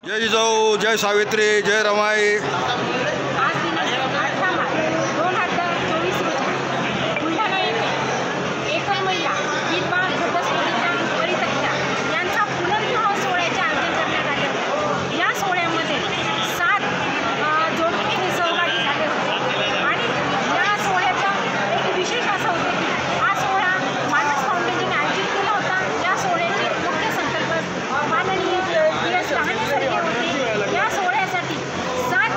जय जिजाऊ, जय सावित्री, जय रमाई। आज दिनांक 18 मार्च 2024 रोजी बुलढाणा येथे एकल महिला विधवा घटस्फोटीच्या परित्यक्त्या यांचा पुनर्विवाह सोहळ्याचे आयोजन करण्यात आले होते। या सोहळ्यामध्ये 7 जोडपे हे सहभागी झाले होते आणि या सोहळ्याचं एक विशेष असं होतं की हा सोहळा मानस फाउंडेशनने आयोजित केला होता। या सोहळ्याचे मुख्य संकल्पक माननीय DS लहाने सर हे होते। या सोहळ्यासाठी 7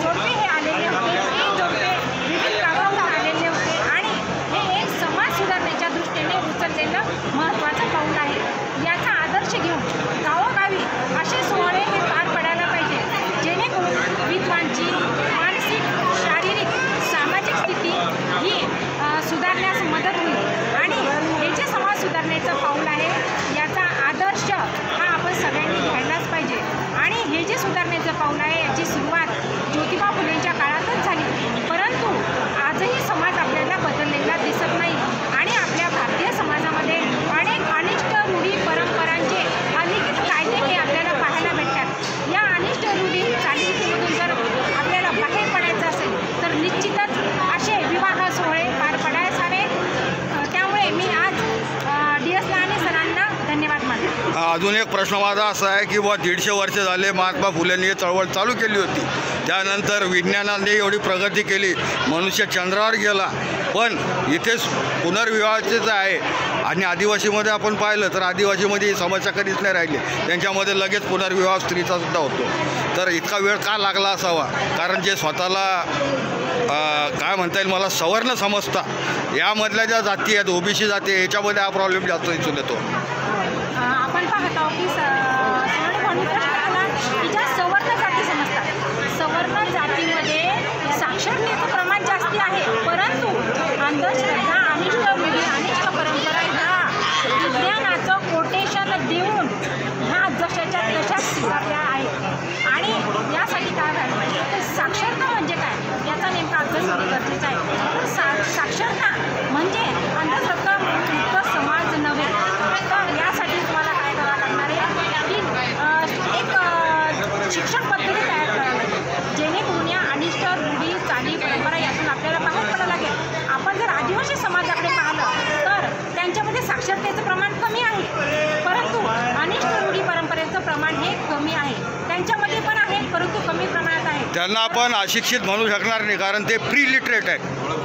जोडपे हे आलेले होते। हे जोडपे विविध गावांहून आलेले होते आणि हे एक समाज सुधारण्याच्या दृष्टीने उचललेलं महत्त्वाचं पाऊल आहे। याचा आदर्श घेऊन गावोगावी असे सोहळे हे पार पडायला पाहिजे, जेणेकरून विधवांची मानसिक, शारीरिक, सामाजिक स्थिती ही सुधारण्यास मदत होईल आणि हे जे समाज सुधारण्याचं पाऊल आहे याचा आदर्श हा आपण सगळ्यांनी घ्यायलाच पाहिजे। आणि हे जे सुधारण्याचं पाऊल आहे याची सुरुवात ज्योतिबा फुलेंच्या काळातच झाली, परंतु आजही समाज आपल्याला बदललेला दिसत नाही आणि आपल्या भारतीय समाजामध्ये अनेक अनिष्ट रूढी परंपरांचे अलिखित कायदे हे आपल्याला पाहायला भेटतात। या अनिष्ट रूढी चालीरीतीमधून जर आपल्याला बाहेर पडायचं असेल तर निश्चितच असे विवाह सोहळे पार पडायला हवेत। त्यामुळे मी आज DS लहाने सरांना धन्यवाद मानते। अजून एक प्रश्न माझा असा आहे की 150 वर्ष झाले महात्मा फुलेंनी ही चळवळ चालू केली होती। त्यानंतर विज्ञानाने एवढी प्रगती केली, मनुष्य चंद्रावर गेला, पण इथेच पुनर्विवाहाचेच आहे। आणि आदिवासीमध्ये आपण पाहिलं तर आदिवासीमध्ये ही समस्या कधीच नाही राहिली, त्यांच्यामध्ये लगेच पुनर्विवाह स्त्रीचा सुद्धा होतो। तर इतका वेळ का लागला असावा? कारण जे स्वतःला काय म्हणता येईल, मला सवर्ण समजता यामधल्या ज्या जाती आहेत, OBC जाती आहे, याच्यामध्ये हा प्रॉब्लेम जास्त दिसून येतो। आपण पाहत आहोत की की ज्या सवर्ण जाती समजतात, सवर्ण जातीमध्ये साक्षरतेचं प्रमाण जास्त आहे, परंतु अंधश्रद्धा, अनिष्ट रूढी, अनिष्ट परंपरा ह्या विज्ञानाचं कोटेशन देऊन ह्या जशाच्या तशाच स्वीकारल्या आहेत। आणि यासाठी काय व्हायला पाहिजे तर साक्षरता म्हणजे काय याचा नेमका अभ्यास गरजेचा आहे। तर साक्षरता म्हणजे अंधश्रद्धा मुक्त समाज नव्हे। तर यासाठी तुम्हाला काय करावं लागणार आहे की एक शिक्षण पद्धती तयार करावी लागेल, जेणेकरून या अनिष्ट रूढी, चाली, परंपरा यातून आपल्याला बाहेर पडायला लागेल। आपण जर आदिवासी समाजाकडे पाहिलं तर त्यांच्यामध्ये साक्षरतेचं प्रमाण कमी आहे, परंतु अनिष्ट रूढी परंपरेचं प्रमाण हे कमी आहे। त्यांच्यामध्ये पण आहे परंतु कमी प्रमाणात आहे। त्यांना आपण अशिक्षित म्हणू शकणार नाही, कारण ते प्री लिटरेट आहे।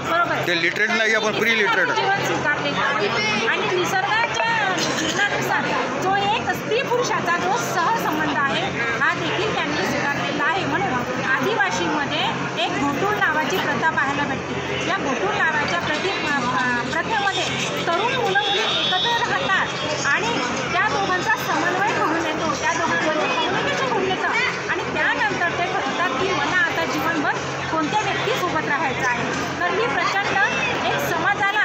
बरोबर, ते लिटरेट नाही, आपण प्री लिटरेट आहे। जीवन स्वीकारलेलं आहे आणि निसर्गाच्या जीवनानुसार जो एक स्त्री पुरुषाचा जो सहसंबंध आहे हा देखील त्यांनी स्वीकारलेला आहे। म्हणून आदिवासीमध्ये एक घोटूळ नावाची प्रथा पाहायला भेटते। या घोटूळ नावाच्या प्रथेमध्ये तरुण मुलं मुली एकत्र राहतात आणि त्या दोघांचा समन्वय घडून येतो, त्या दोघांमध्ये कम्युनिकेशन घडून येतं आणि त्यानंतर ते ठरवतात की मला आता जीवनभर कोणत्या व्यक्तीसोबत राहायचं आहे। तर ही प्रचंड एक समाजाला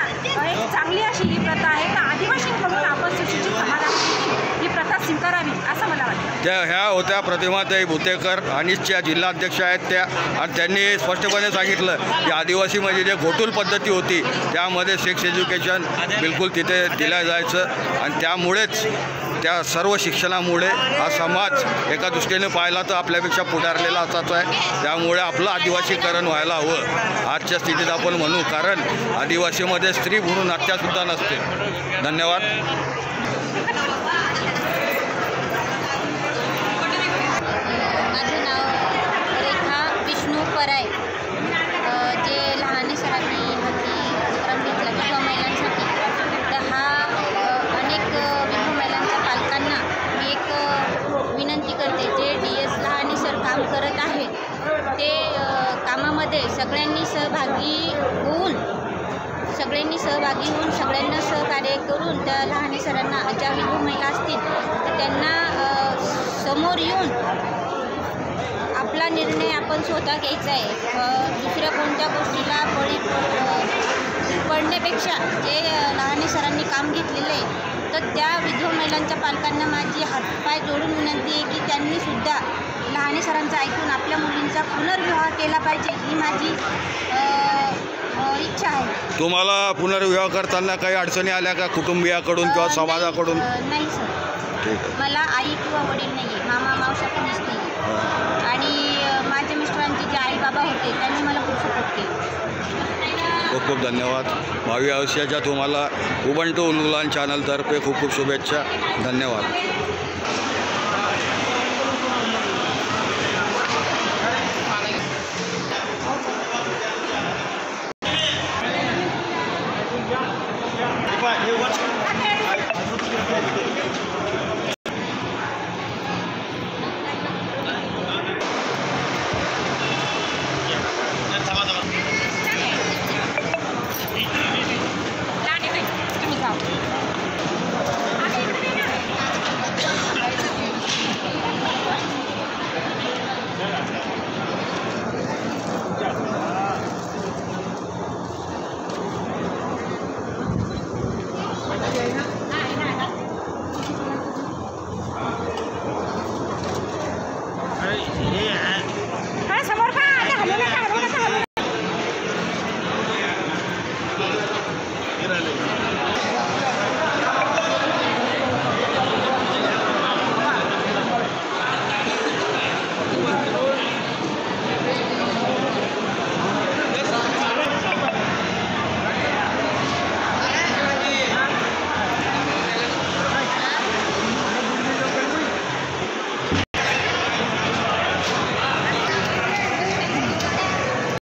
एक चांगली अशी ही प्रथा आहे। तर आदिवासींकडून आपण सुशिक्षित समाजामध्ये ही प्रथा स्वीकारावी असं मला वाटतं। त्या ह्या होत्या प्रतिमाताई भुतेकर, अनिसच्या जिल्हाध्यक्ष आहेत त्या, आणि त्यांनी स्पष्टपणे सांगितलं की आदिवासीमध्ये जे घोटूल पद्धती होती त्यामध्ये सेक्स एज्युकेशन बिलकुल तिथे दिलं जायचं आणि त्यामुळेच त्या सर्व शिक्षणामुळे हा समाज एका दृष्टीने पाहिला तर आपल्यापेक्षा पुढारलेला असाच आहे। त्यामुळे आपलं आदिवासीकरण व्हायला हवं आजच्या स्थितीत आपण म्हणू, कारण आदिवासीमध्ये स्त्री भ्रूण हत्यासुद्धा नसते। धन्यवाद। माझं नाव रेखा विष्णू पराय। जे लहाने सरांनी हाती उपक्रम घेतला विधवा महिलांसाठी, तर हा अनेक विधवा महिलांच्या पालकांना मी एक विनंती करते, जे DS लहाने सर काम करत आहे ते कामामध्ये सगळ्यांनी सहभागी होऊन सगळ्यांना सहकार्य करून त्या लहाने सरांना ज्या विधवा महिला असतील तर त्यांना समोर येऊन आपला निर्णय आपण स्वतः घ्यायचा आहे। दुसऱ्या कोणत्या गोष्टीला बळी पडण्यापेक्षा जे लहाने सरांनी काम घेतलेलं आहे तर त्या विधवा महिलांच्या पालकांना माझी हातपाय जोडून विनंती आहे की त्यांनीसुद्धा लहाने सरांचं ऐकून आपल्या मुलींचा पुनर्विवाह केला पाहिजे, ही माझी इच्छा आहे। तुम्हाला पुनर्विवाह करताना काही अडचणी आल्या का कुटुंबियाकडून किंवा समाजाकडून? नाही सर, मला आई किंवा वडील नाही आहे, मामा मावशा कोणीच खूप धन्यवाद. भावी आयुष्याच्या तुम्हाला उबंटू उन्मुलान चॅनलतर्फे खूप खूप शुभेच्छा. धन्यवाद.